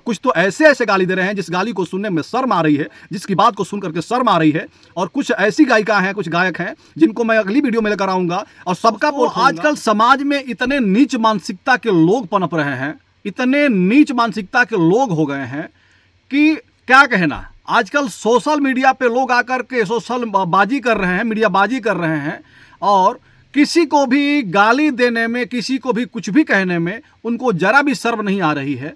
कुछ तो ऐसे ऐसे गाली दे रहे हैं जिस गाली को सुनने में शर्म आ रही है, जिसकी बात को सुन करके शर्म आ रही है। और कुछ ऐसी गायिका हैं, कुछ गायक हैं जिनको मैं अगली वीडियो में लेकर आऊंगा और सबका पोल खोलूंगा। आजकल समाज में इतने नीच मानसिकता के लोग पनप रहे हैं, इतने नीच मानसिकता के लोग हो गए हैं कि क्या कहना। आजकल सोशल मीडिया पे लोग आकर के सोशल बाजी कर रहे हैं, मीडिया बाजी कर रहे हैं और किसी को भी गाली देने में, किसी को भी कुछ भी कहने में उनको जरा भी शर्म नहीं आ रही है।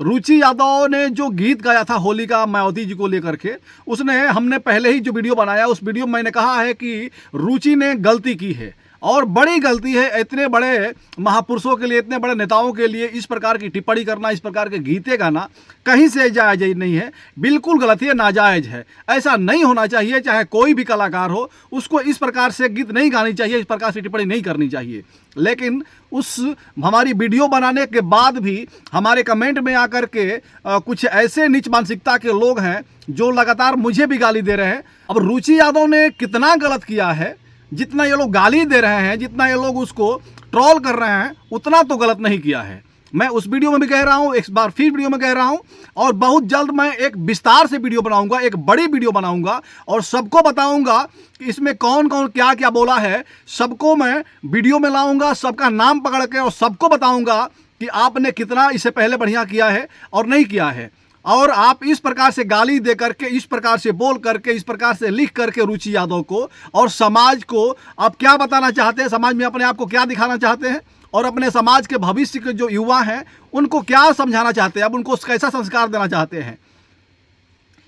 रुचि यादव ने जो गीत गाया था होलिका मायावती जी को लेकर के, उसने हमने पहले ही जो वीडियो बनाया उस वीडियो में मैंने कहा है कि रुचि ने गलती की है और बड़ी गलती है। इतने बड़े महापुरुषों के लिए, इतने बड़े नेताओं के लिए इस प्रकार की टिप्पणी करना, इस प्रकार के गीते गाना कहीं से जायज़ नहीं है, बिल्कुल गलत है, नाजायज़ है। ऐसा नहीं होना चाहिए। चाहे कोई भी कलाकार हो, उसको इस प्रकार से गीत नहीं गानी चाहिए, इस प्रकार से टिप्पणी नहीं करनी चाहिए। लेकिन उस हमारी वीडियो बनाने के बाद भी हमारे कमेंट में आकर के कुछ ऐसे नीच मानसिकता के लोग हैं जो लगातार मुझे भी गाली दे रहे हैं। अब रुचि यादव ने कितना गलत किया है, जितना ये लोग गाली दे रहे हैं, जितना ये लोग उसको ट्रोल कर रहे हैं, उतना तो गलत नहीं किया है। मैं उस वीडियो में भी कह रहा हूं, एक बार फिर वीडियो में कह रहा हूं और बहुत जल्द मैं एक विस्तार से वीडियो बनाऊंगा, एक बड़ी वीडियो बनाऊंगा और सबको बताऊंगा कि इसमें कौन कौन क्या क्या बोला है। सबको मैं वीडियो में लाऊंगा, सबका नाम पकड़ के और सबको बताऊंगा कि आपने कितना इससे पहले बढ़िया किया है और नहीं किया है। और आप इस प्रकार से गाली दे करके, इस प्रकार से बोल करके, इस प्रकार से लिख करके रुचि यादव को और समाज को आप क्या बताना चाहते हैं, समाज में अपने आप को क्या दिखाना चाहते हैं और अपने समाज के भविष्य के जो युवा हैं उनको क्या समझाना चाहते हैं, अब उनको कैसा संस्कार देना चाहते हैं।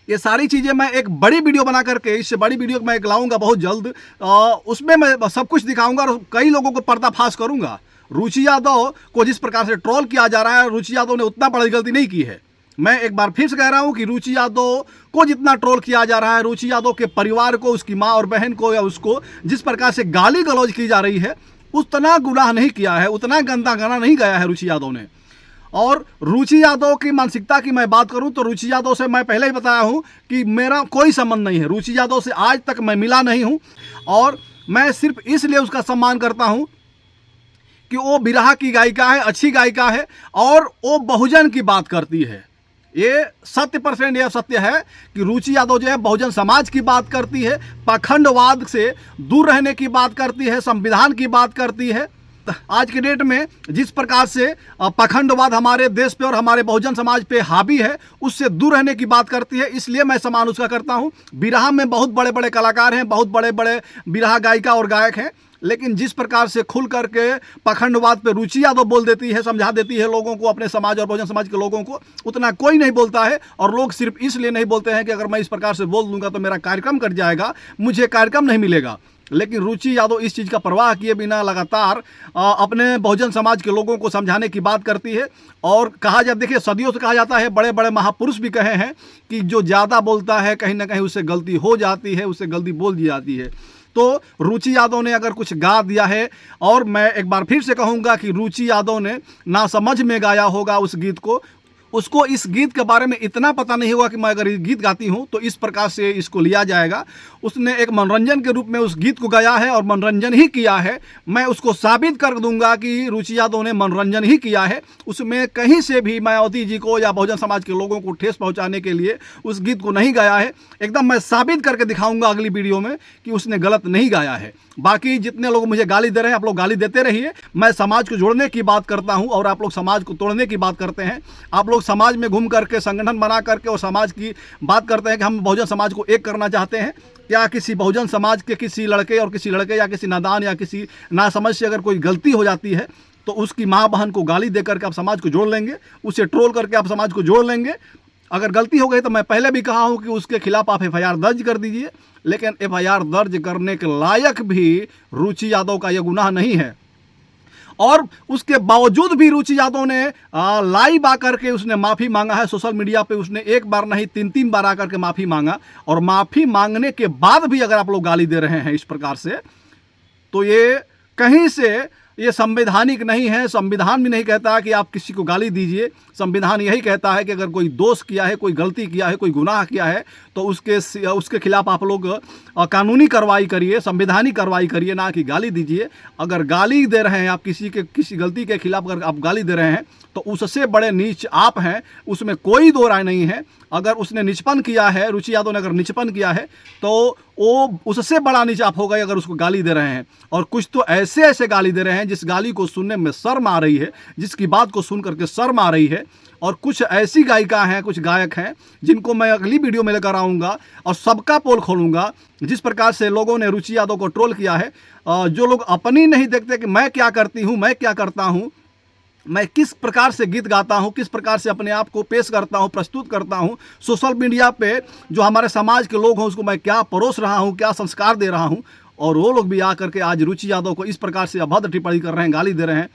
ये सारी चीज़ें मैं एक बड़ी वीडियो बना करके, इससे बड़ी वीडियो मैं लाऊंगा बहुत जल्द। उसमें मैं सब कुछ दिखाऊंगा और कई लोगों को पर्दाफाश करूंगा। रुचि यादव को जिस प्रकार से ट्रोल किया जा रहा है, रुचि यादव ने उतना बड़ी गलती नहीं की है। मैं एक बार फिर से कह रहा हूं कि रुचि यादव को जितना ट्रोल किया जा रहा है, रुचि यादव के परिवार को, उसकी माँ और बहन को या उसको जिस प्रकार से गाली गलौज की जा रही है, उतना गुनाह नहीं किया है, उतना गंदा गाना नहीं गाया है रुचि यादव ने। और रुचि यादव की मानसिकता की मैं बात करूं तो रुचि यादव से मैं पहले ही बताया हूं कि मेरा कोई संबंध नहीं है। रुचि यादव से आज तक मैं मिला नहीं हूं और मैं सिर्फ इसलिए उसका सम्मान करता हूं कि वो बिरहा की गायिका है, अच्छी गायिका है और वो बहुजन की बात करती है। ये 100% यह सत्य है कि रुचि यादव जो है बहुजन समाज की बात करती है, पाखंडवाद से दूर रहने की बात करती है, संविधान की बात करती है। आज के डेट में जिस प्रकार से पाखंडवाद हमारे देश पे और हमारे बहुजन समाज पे हावी है, उससे दूर रहने की बात करती है। इसलिए मैं सम्मान उसका करता हूँ। बिरहा में बहुत बड़े बड़े कलाकार हैं, बहुत बड़े बड़े बिरहा गायिका और गायक हैं, लेकिन जिस प्रकार से खुल करके पाखंडवाद पे रुचि यादव बोल देती है, समझा देती है लोगों को, अपने समाज और बहुजन समाज के लोगों को, उतना कोई नहीं बोलता है। और लोग सिर्फ इसलिए नहीं बोलते हैं कि अगर मैं इस प्रकार से बोल दूंगा तो मेरा कार्यक्रम कट जाएगा, मुझे कार्यक्रम नहीं मिलेगा। लेकिन रुचि यादव इस चीज़ का परवाह किए बिना लगातार अपने बहुजन समाज के लोगों को समझाने की बात करती है। और कहा जाता, देखिए सदियों से कहा जाता है, बड़े बड़े महापुरुष भी कहे हैं कि जो ज़्यादा बोलता है कहीं ना कहीं उससे गलती हो जाती है, उससे गलती बोल दी जाती है। तो रुचि यादव ने अगर कुछ गा दिया है, और मैं एक बार फिर से कहूँगा कि रुचि यादव ने ना समझ में गाया होगा उस गीत को, उसको इस गीत के बारे में इतना पता नहीं होगा कि मैं अगर ये गीत गाती हूँ तो इस प्रकार से इसको लिया जाएगा। उसने एक मनोरंजन के रूप में उस गीत को गाया है और मनोरंजन ही किया है। मैं उसको साबित कर दूंगा कि रुचि यादव ने मनोरंजन ही किया है। उसमें कहीं से भी मायावती जी को या बहुजन समाज के लोगों को ठेस पहुँचाने के लिए उस गीत को नहीं गाया है। एकदम मैं साबित करके दिखाऊंगा अगली वीडियो में कि उसने गलत नहीं गाया है। बाकी जितने लोग मुझे गाली दे रहे हैं, आप लोग गाली देते रहिए। मैं समाज को जोड़ने की बात करता हूं और आप लोग समाज को तोड़ने की बात करते हैं। आप लोग समाज में घूम करके, संगठन बना करके और समाज की बात करते हैं कि हम बहुजन समाज को एक करना चाहते हैं। क्या किसी बहुजन समाज के किसी लड़के और किसी लड़के या किसी नादान या किसी नासमझ से अगर कोई गलती हो जाती है तो उसकी माँ बहन को गाली दे करके आप समाज को जोड़ लेंगे, उसे ट्रोल करके आप समाज को जोड़ लेंगे? अगर गलती हो गई तो मैं पहले भी कहा हूं कि उसके खिलाफ आप FIR दर्ज कर दीजिए, लेकिन FIR दर्ज करने के लायक भी रुचि यादव का यह गुनाह नहीं है। और उसके बावजूद भी रुचि यादव ने लाइव आकर के उसने माफ़ी मांगा है। सोशल मीडिया पे उसने एक बार नहीं 3-3 बार आकर के माफ़ी मांगा, और माफ़ी मांगने के बाद भी अगर आप लोग गाली दे रहे हैं इस प्रकार से, तो ये कहीं से ये संवैधानिक नहीं है। संविधान भी नहीं कहता कि आप किसी को गाली दीजिए। संविधान यही कहता है कि अगर कोई दोष किया है, कोई गलती किया है, कोई गुनाह किया है तो उसके खिलाफ आप लोग कानूनी कार्रवाई करिए, संवैधानिक कार्रवाई करिए, ना कि गाली दीजिए। अगर गाली दे रहे हैं आप, किसी गलती के खिलाफ अगर आप गाली दे रहे हैं तो उससे बड़े नीच आप हैं, उसमें कोई दो राय नहीं है। अगर उसने निचपन किया है, रुचि यादव ने अगर निचपन किया है तो वो उससे बड़ा नीच आप हो गए अगर उसको गाली दे रहे हैं। और कुछ तो ऐसे गाली दे रहे हैं जिस गाली को सुनने में शर्म आ रही है, जिसकी बात को सुन करके शर्म आ रही है। और कुछ ऐसी गायिका हैं, कुछ गायक हैं जिनको मैं अगली वीडियो में लेकर आऊँगा और सबका पोल खोलूँगा। जिस प्रकार से लोगों ने रुचि यादव को ट्रोल किया है, जो लोग अपनी नहीं देखते कि मैं क्या करती हूँ, मैं क्या करता हूँ, मैं किस प्रकार से गीत गाता हूँ, किस प्रकार से अपने आप को पेश करता हूँ, प्रस्तुत करता हूँ सोशल मीडिया पे, जो हमारे समाज के लोग हैं उसको मैं क्या परोस रहा हूँ, क्या संस्कार दे रहा हूँ। और वो लोग भी आकर के आज रुचि यादव को इस प्रकार से अभद्र टिप्पणी कर रहे हैं, गाली दे रहे हैं।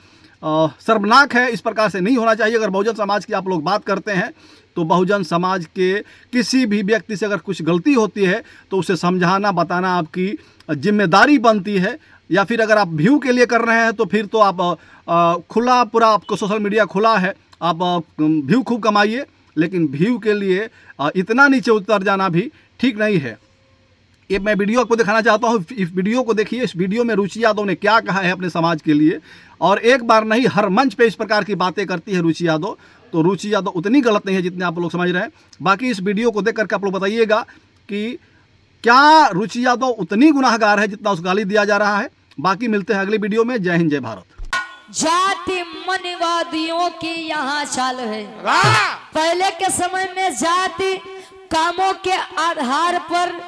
शर्मनाक है। इस प्रकार से नहीं होना चाहिए। अगर बहुजन समाज की आप लोग बात करते हैं तो बहुजन समाज के किसी भी व्यक्ति से अगर कुछ गलती होती है तो उसे समझाना, बताना आपकी जिम्मेदारी बनती है। या फिर अगर आप व्यू के लिए कर रहे हैं तो फिर तो आप खुला पूरा आपको सोशल मीडिया खुला है, आप व्यू खूब कमाइए, लेकिन व्यू के लिए इतना नीचे उतर जाना भी ठीक नहीं है। ये मैं वीडियो आपको दिखाना चाहता हूँ। इस वीडियो को देखिए। इस वीडियो में रुचि यादव ने क्या कहा है अपने समाज के लिए, और एक बार नहीं हर मंच पे इस प्रकार की बातें करती है रुचि यादव। तो रुचि यादव उतनी गलत नहीं है जितने आप लोग समझ रहे हैं। बाकी इस वीडियो को देख करके आप लोग बताइएगा कि क्या रुचि यादव उतनी गुनाहगार है जितना उस गाली दिया जा रहा है। बाकी मिलते हैं अगली वीडियो में। जय हिंद, जय भारत। जाति मनवादियों की यहाँ चाल है। पहले के समय में जाति कामों के आधार पर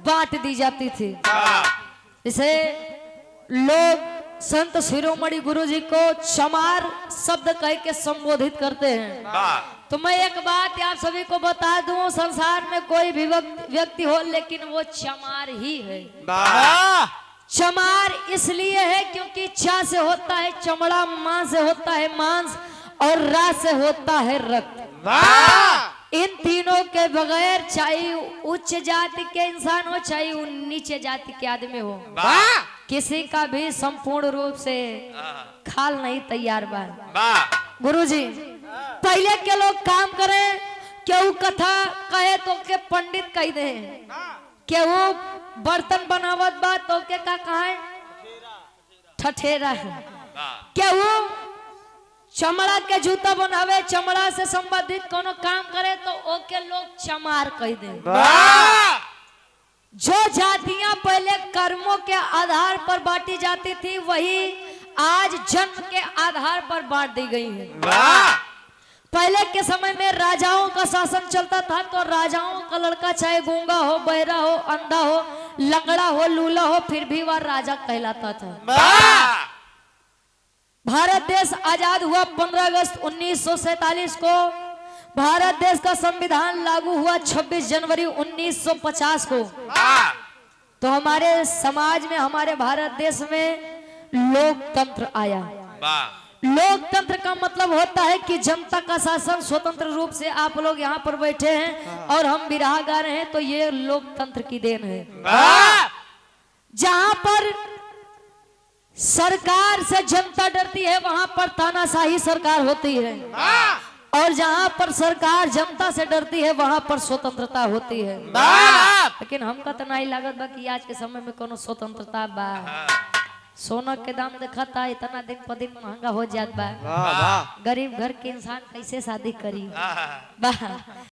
बांट दी जाती थी। जैसे लोग संत शिरोमणि गुरु जी को चमार शब्द कह के संबोधित करते हैं। तो मैं एक बात आप सभी को बता दूं, संसार में कोई भी व्यक्ति हो लेकिन वो चमार ही है। चमार इसलिए है क्योंकि चा से होता है चमड़ा, मां से होता है मांस और रा से होता है रक्त। इन तीनों के बगैर चाहे उच्च जाति के इंसान हो चाहे नीचे जाति के आदमी हो, किसी का भी संपूर्ण रूप से खाल नहीं तैयार बा। गुरुजी पहले के लोग काम करें, केहू कथा कहे तो के पंडित कह दे, केहू बर्तन बनावत बा तो के का कहे ठठेरा है, केहू चमड़ा के जूता बनावे, चमड़ा से संबंधित कोनो काम करे तो ओके लोग चमार कह दे। जो जातियां पहले कर्मों के आधार पर बांटी जाती थी वही आज जन्म के आधार पर बांट दी गई है। पहले के समय में राजाओं का शासन चलता था तो राजाओं का लड़का चाहे गूंगा हो, बहरा हो, अंधा हो, लंगड़ा हो, लूला हो, फिर भी वह राजा कहलाता था। भारत देश आजाद हुआ 15 अगस्त 1947 को। भारत देश का संविधान लागू हुआ 26 जनवरी 1950 को। तो हमारे समाज में, हमारे भारत देश में लोकतंत्र आया। लोकतंत्र का मतलब होता है कि जनता का शासन स्वतंत्र रूप से, आप लोग यहाँ पर बैठे हैं और हम बिरहा गा रहे हैं तो ये लोकतंत्र की देन है। जहां पर सरकार से जनता डरती है वहां पर तानाशाही सरकार होती है, और जहां पर सरकार जनता से डरती है वहां पर स्वतंत्रता होती है। लेकिन हमका तो नहीं लागत बा कि आज के समय में कोनो स्वतंत्रता बा। सोना के दाम देखा था इतना दिन पर दिन महंगा हो जात बा। गरीब घर के इंसान कैसे शादी करी बा।